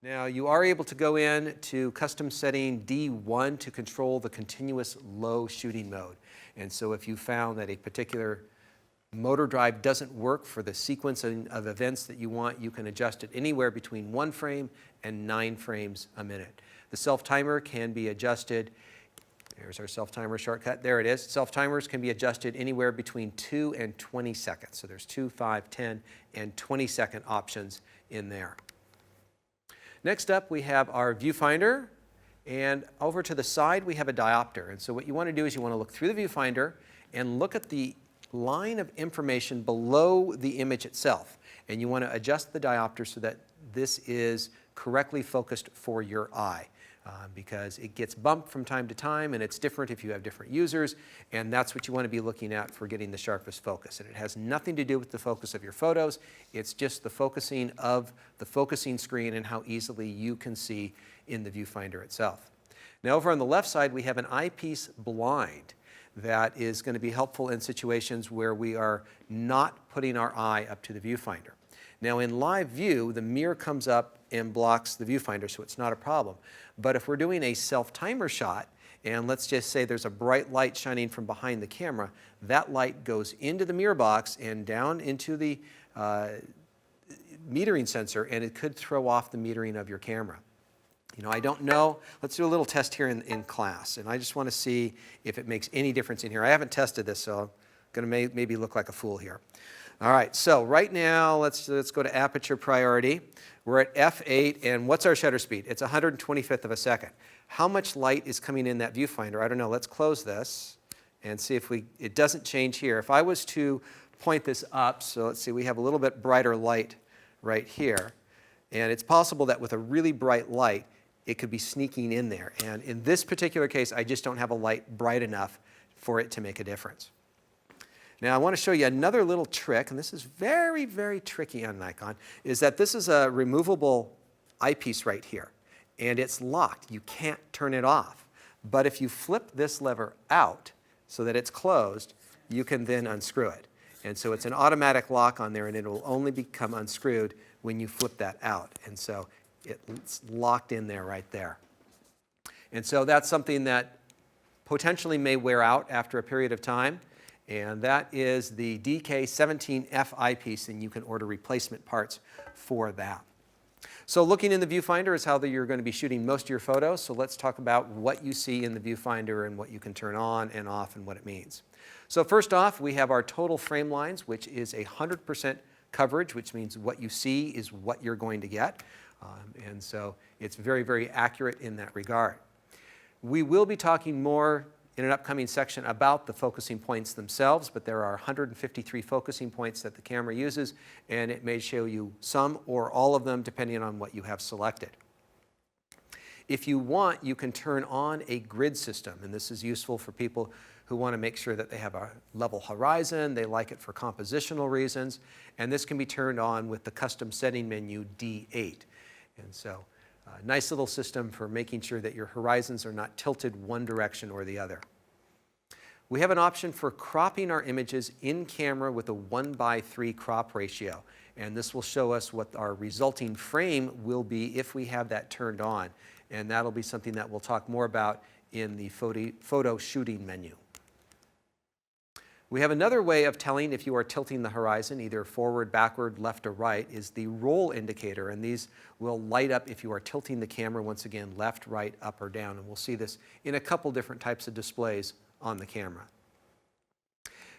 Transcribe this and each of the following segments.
Now you are able to go in to custom setting D1 to control the continuous low shooting mode. And so if you found that a particular motor drive doesn't work for the sequencing of events that you want, you can adjust it anywhere between 1 frame and 9 frames a minute. The self-timer can be adjusted. There's our self-timer shortcut. There it is. Self-timers can be adjusted anywhere between 2 and 20 seconds. So there's 2, 5, 10, and 20-second options in there. Next up, we have our viewfinder, and over to the side we have a diopter. And so what you want to do is you want to look through the viewfinder and look at the line of information below the image itself. And you want to adjust the diopter so that this is correctly focused for your eye. Because it gets bumped from time to time, and it's different if you have different users, and that's what you want to be looking at for getting the sharpest focus. And it has nothing to do with the focus of your photos, it's just the focusing of the focusing screen and how easily you can see in the viewfinder itself. Now over on the left side we have an eyepiece blind that is going to be helpful in situations where we are not putting our eye up to the viewfinder. Now in live view, the mirror comes up and blocks the viewfinder, so it's not a problem. But if we're doing a self-timer shot, and let's just say there's a bright light shining from behind the camera, that light goes into the mirror box and down into the metering sensor, and it could throw off the metering of your camera. You know, I don't know. Let's do a little test here in class, and I just want to see if it makes any difference in here. I haven't tested this, so I'm going to maybe look like a fool here. All right, so right now, let's go to aperture priority. We're at f8, and what's our shutter speed? It's 125th of a second. How much light is coming in that viewfinder? I don't know. Let's close this and see if it doesn't change here. If I was to point this up, so let's see, we have a little bit brighter light right here. And it's possible that with a really bright light, it could be sneaking in there. And in this particular case, I just don't have a light bright enough for it to make a difference. Now I want to show you another little trick, and this is very, very tricky on Nikon, is that this is a removable eyepiece right here, and it's locked. You can't turn it off. But if you flip this lever out so that it's closed, you can then unscrew it. And so it's an automatic lock on there, and it will only become unscrewed when you flip that out. And so it's locked in there right there. And so that's something that potentially may wear out after a period of time. And that is the DK17F eyepiece, and you can order replacement parts for that. So looking in the viewfinder is how you're going to be shooting most of your photos. So let's talk about what you see in the viewfinder and what you can turn on and off and what it means. So first off, we have our total frame lines, which is 100% coverage, which means what you see is what you're going to get. And so it's very, very accurate in that regard. We will be talking more in an upcoming section about the focusing points themselves, but there are 153 focusing points that the camera uses, and it may show you some or all of them depending on what you have selected. If you want, you can turn on a grid system, and this is useful for people who want to make sure that they have a level horizon, they like it for compositional reasons, and this can be turned on with the custom setting menu D8. And so nice little system for making sure that your horizons are not tilted one direction or the other. We have an option for cropping our images in camera with a 1:3 crop ratio. And this will show us what our resulting frame will be if we have that turned on. And that'll be something that we'll talk more about in the photo shooting menu. We have another way of telling if you are tilting the horizon, either forward, backward, left, or right, is the roll indicator. And these will light up if you are tilting the camera, once again, left, right, up, or down. And we'll see this in a couple different types of displays on the camera.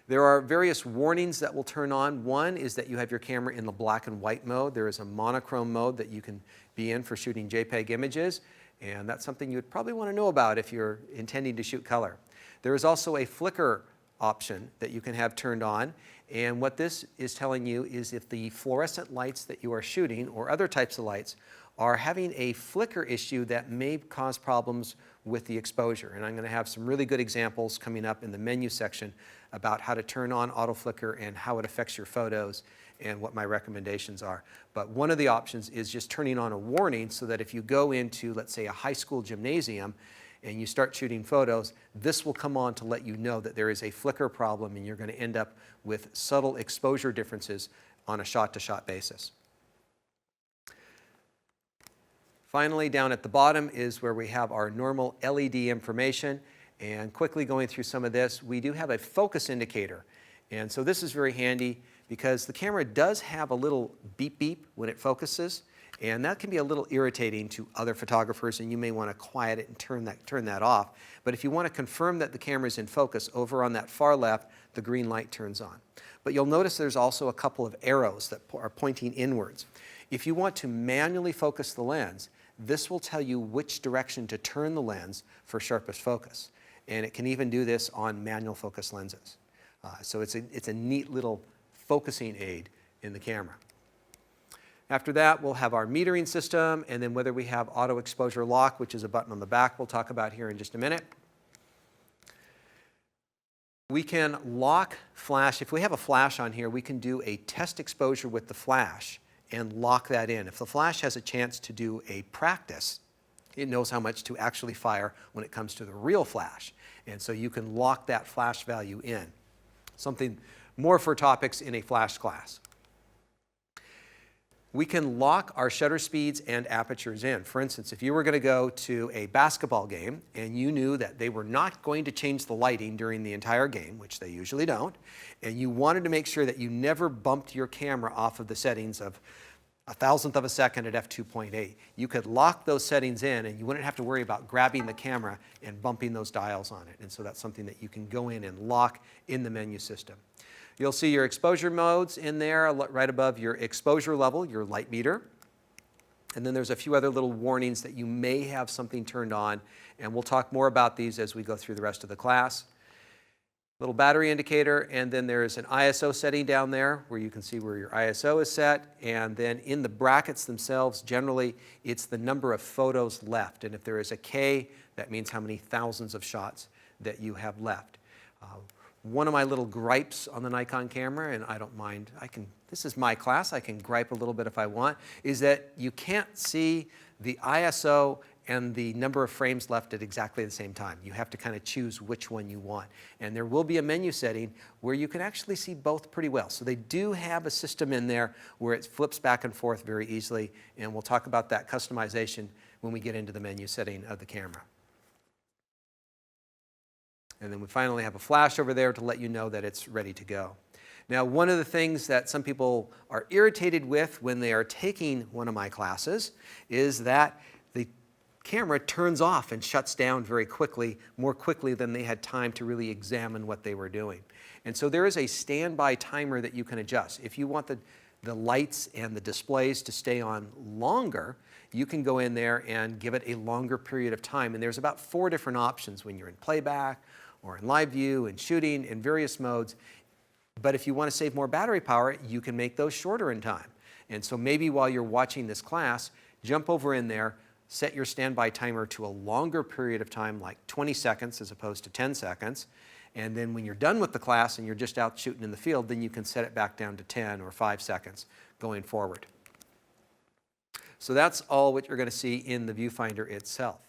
There are various warnings that will turn on. One is that you have your camera in the black and white mode. There is a monochrome mode that you can be in for shooting JPEG images. And that's something you would probably want to know about if you're intending to shoot color. There is also a flicker option that you can have turned on, and what this is telling you is if the fluorescent lights that you are shooting or other types of lights are having a flicker issue that may cause problems with the exposure. And I'm going to have some really good examples coming up in the menu section about how to turn on auto flicker and how it affects your photos and what my recommendations are. But one of the options is just turning on a warning so that if you go into, let's say, a high school gymnasium and you start shooting photos, this will come on to let you know that there is a flicker problem and you're going to end up with subtle exposure differences on a shot-to-shot basis. Finally, down at the bottom is where we have our normal LED information. And quickly going through some of this, we do have a focus indicator. And so this is very handy because the camera does have a little beep beep when it focuses. And that can be a little irritating to other photographers, and you may want to quiet it and turn that off. But if you want to confirm that the camera is in focus, over on that far left, the green light turns on. But you'll notice there's also a couple of arrows that are pointing inwards. If you want to manually focus the lens, this will tell you which direction to turn the lens for sharpest focus. And it can even do this on manual focus lenses. So it's a neat little focusing aid in the camera. After that, we'll have our metering system, and then whether we have auto exposure lock, which is a button on the back we'll talk about here in just a minute. We can lock flash. If we have a flash on here, we can do a test exposure with the flash and lock that in. If the flash has a chance to do a practice, it knows how much to actually fire when it comes to the real flash. And so you can lock that flash value in. Something more for topics in a flash class. We can lock our shutter speeds and apertures in. For instance, if you were going to go to a basketball game and you knew that they were not going to change the lighting during the entire game, which they usually don't, and you wanted to make sure that you never bumped your camera off of the settings of 1,000th of a second at f2.8, you could lock those settings in and you wouldn't have to worry about grabbing the camera and bumping those dials on it. And so that's something that you can go in and lock in the menu system. You'll see your exposure modes in there right above your exposure level, your light meter. And then there's a few other little warnings that you may have something turned on, and we'll talk more about these as we go through the rest of the class. Little battery indicator, and then there's an ISO setting down there where you can see where your ISO is set, and then in the brackets themselves, generally it's the number of photos left, and if there is a K, that means how many thousands of shots that you have left. One of my little gripes on the Nikon camera, and I don't mind, this is my class, I can gripe a little bit if I want, is that you can't see the ISO and the number of frames left at exactly the same time. You have to kind of choose which one you want. And there will be a menu setting where you can actually see both pretty well. So they do have a system in there where it flips back and forth very easily, and we'll talk about that customization when we get into the menu setting of the camera. And then we finally have a flash over there to let you know that it's ready to go. Now, one of the things that some people are irritated with when they are taking one of my classes is that the camera turns off and shuts down very quickly, more quickly than they had time to really examine what they were doing. And so there is a standby timer that you can adjust. If you want the lights and the displays to stay on longer, you can go in there and give it a longer period of time. And there's about 4 different options when you're in playback, or in live view, and shooting, in various modes. But if you want to save more battery power, you can make those shorter in time. And so maybe while you're watching this class, jump over in there, set your standby timer to a longer period of time, like 20 seconds as opposed to 10 seconds. And then when you're done with the class and you're just out shooting in the field, then you can set it back down to 10 or 5 seconds going forward. So that's all what you're going to see in the viewfinder itself.